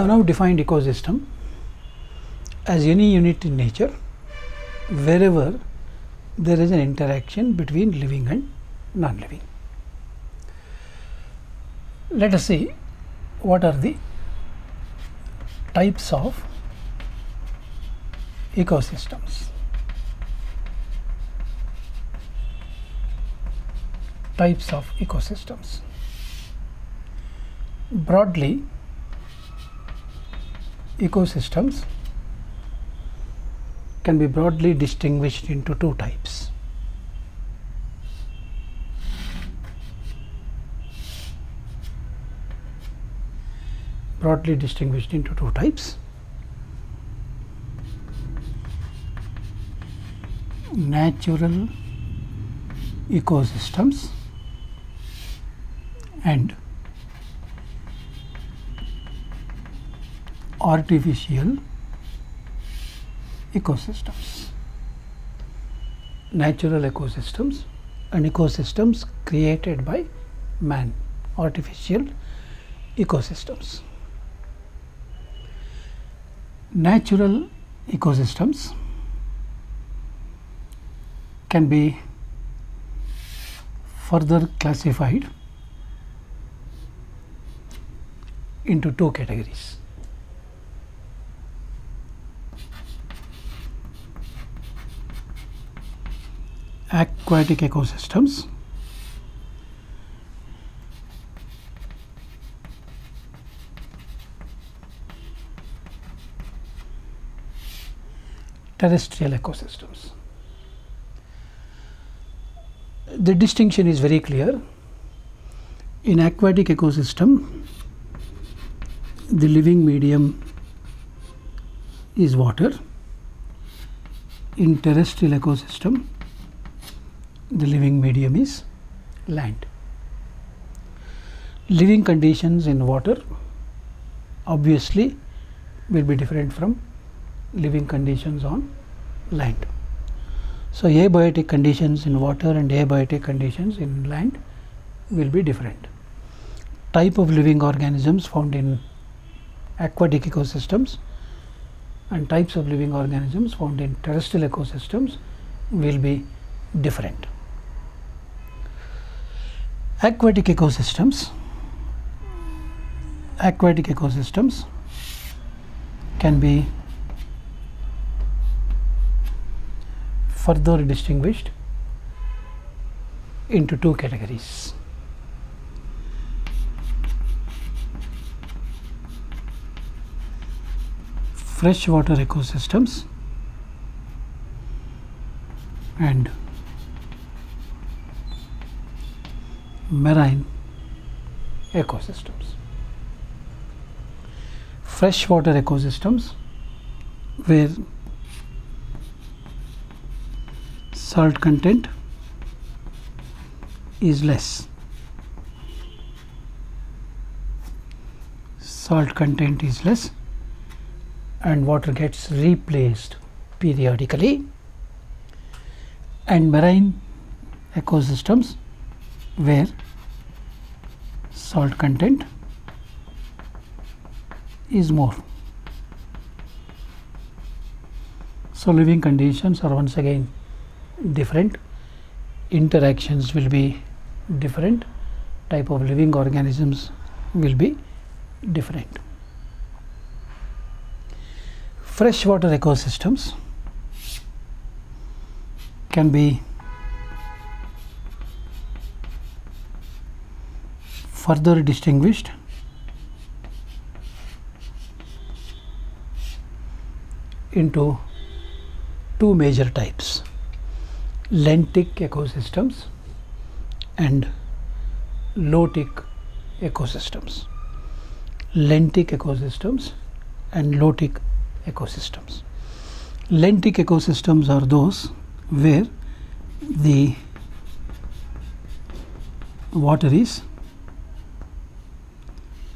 have now defined ecosystem as any unit in nature wherever there is an interaction between living and non-living. Let us see what are the types of ecosystems. Types of ecosystems. Broadly, ecosystems can be broadly distinguished into two types. Broadly distinguished into two types. Natural ecosystems and artificial ecosystems. Natural ecosystems and ecosystems created by man, artificial ecosystems. Natural ecosystems can be further classified into two categories. Aquatic ecosystems terrestrial ecosystems. The distinction is very clear. In aquatic ecosystem, the living medium is water. In terrestrial ecosystem, the living medium is land. Living conditions in water obviously will be different from living conditions on land. So abiotic conditions in water and abiotic conditions in land will be different. Type of living organisms found in aquatic ecosystems and types of living organisms found in terrestrial ecosystems will be different. Aquatic ecosystems can be further distinguished into two categories. Freshwater ecosystems and marine ecosystems. Freshwater ecosystems where salt content is less. Salt content is less and water gets replaced periodically. And marine ecosystems where salt content is more. So living conditions are once again different, interactions will be different, type of living organisms will be different. Freshwater ecosystems can be further distinguished into two major types: lentic ecosystems and lotic ecosystems. Lentic ecosystems and lotic ecosystems. Lentic ecosystems are those where the water is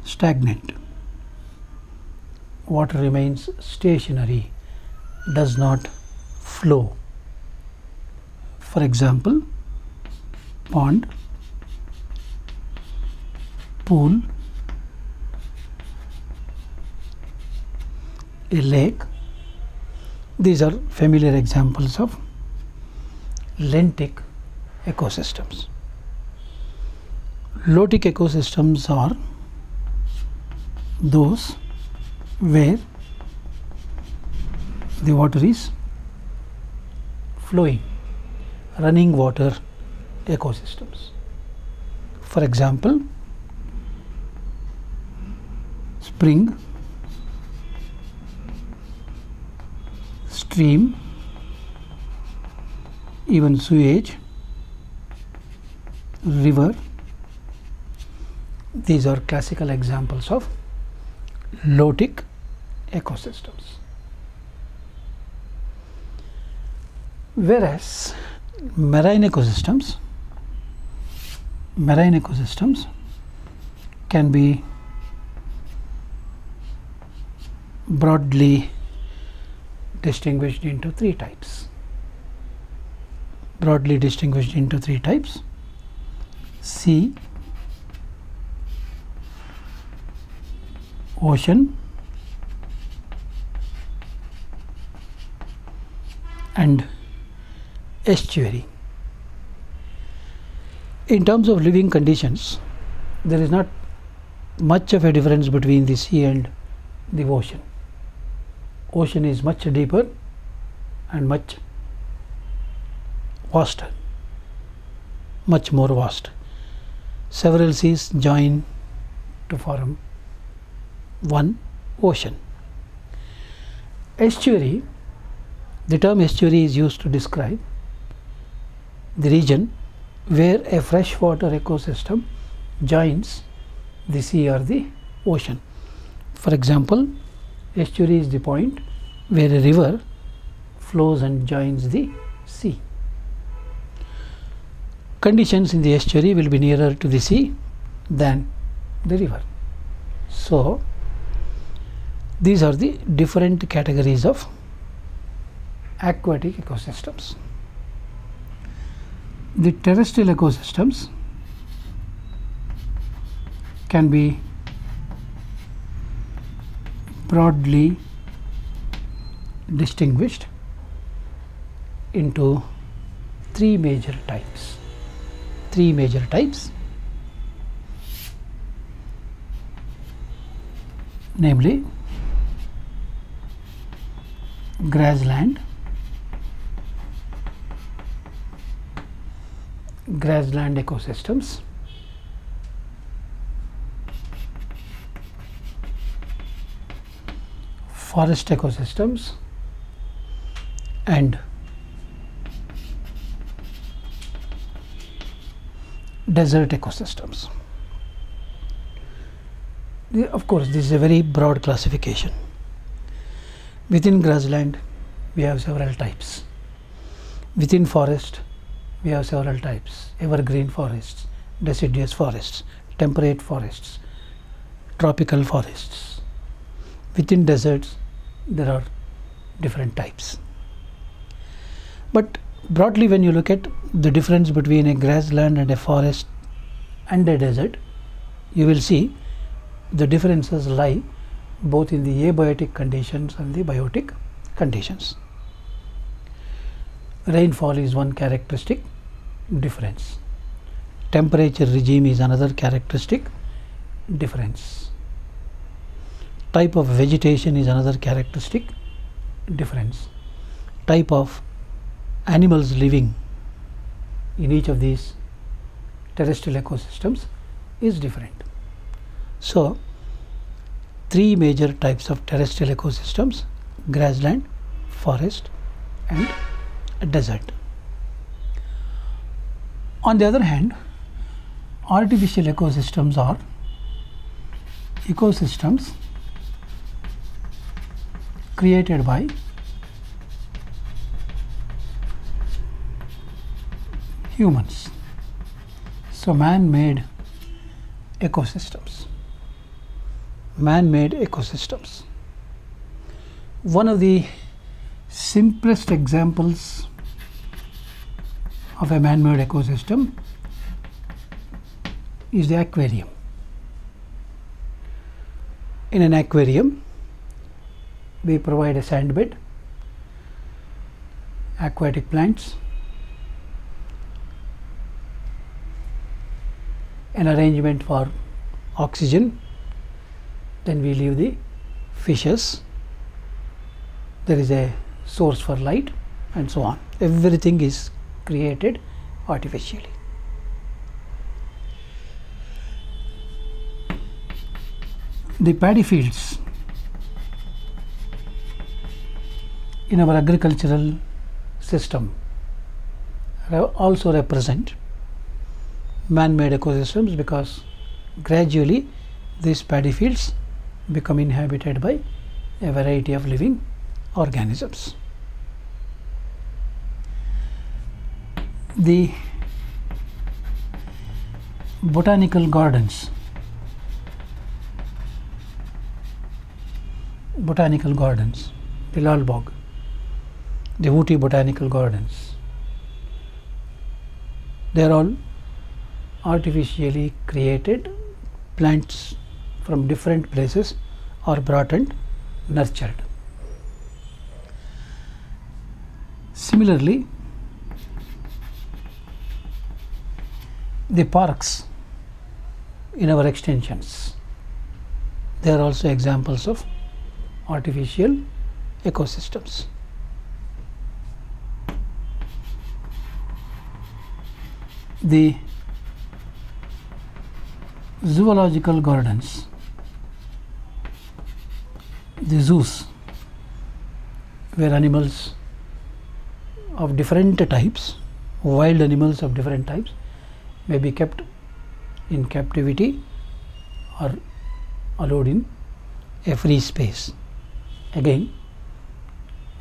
stagnant. Water remains stationary, does not flow. For example, pond, pool, a lake. These are familiar examples of lentic ecosystems. Lotic ecosystems are those where the water is flowing, running water ecosystems. For example, spring, stream, even sewage, river. These are classical examples of lotic ecosystems. Whereas marine ecosystems can be broadly distinguished into three types. Sea, ocean, and estuary. In terms of living conditions, there is not much of a difference between the sea and the ocean. Ocean is much deeper and much vaster, much more vast. Several seas join to form one ocean. Estuary, the term estuary is used to describe the region where a freshwater ecosystem joins the sea or the ocean. For example, estuary is the point where a river flows and joins the sea. Conditions in the estuary will be nearer to the sea than the river. So, these are the different categories of aquatic ecosystems. The terrestrial ecosystems can be broadly distinguished into three major types. Namely, grassland ecosystems, forest ecosystems, and desert ecosystems. Of course, this is a very broad classification. Within grassland, we have several types. Within forest, we have several types: evergreen forests, deciduous forests, temperate forests, tropical forests. Within deserts, there are different types. But broadly, when you look at the difference between a grassland and a forest and a desert, you will see the differences lie both in the abiotic conditions and the biotic conditions. Rainfall is one characteristic difference. Temperature regime is another characteristic difference. Type of vegetation is another characteristic difference. Type of animals living in each of these terrestrial ecosystems is different. So, three major types of terrestrial ecosystems: grassland, forest, and desert. On the other hand, artificial ecosystems are ecosystems created by humans. So, man-made ecosystems. One of the simplest examples of a man-made ecosystem is the aquarium. In an aquarium, we provide a sand bed, aquatic plants, an arrangement for oxygen, then we leave the fishes, there is a source for light, and so on. Everything is created artificially. The paddy fields in our agricultural system also represent man-made ecosystems, because gradually these paddy fields become inhabited by a variety of living organisms. The botanical gardens, the Lal Bagh, the Ooty Botanical Gardens, they are all artificially created plants from different places are brought and nurtured. Similarly, the parks in our extensions, they are also examples of artificial ecosystems. The zoological gardens, the zoos, where animals of different types, wild animals of different types, may be kept in captivity or allowed in a free space. Again,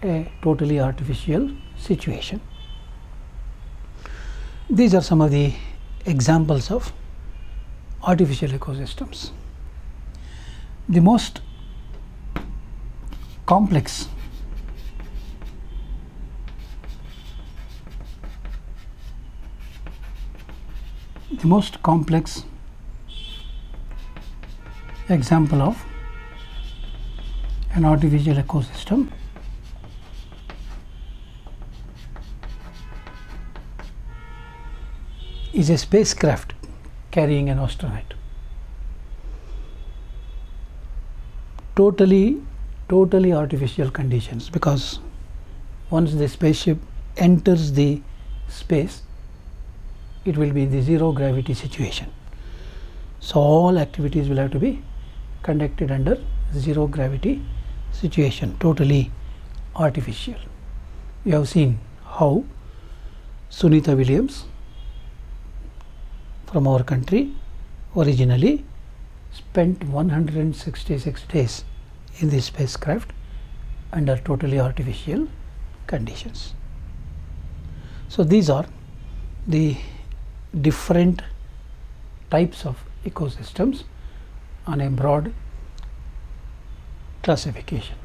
a totally artificial situation. These are some of the examples of artificial ecosystems. The most complex example of an artificial ecosystem is a spacecraft carrying an astronaut. Totally artificial conditions, because once the spaceship enters the space, it will be in the zero gravity situation. So all activities will have to be conducted under zero gravity situation, totally artificial. We have seen how Sunita Williams from our country originally spent 166 days in the spacecraft under totally artificial conditions. So these are the different types of ecosystems on a broad classification.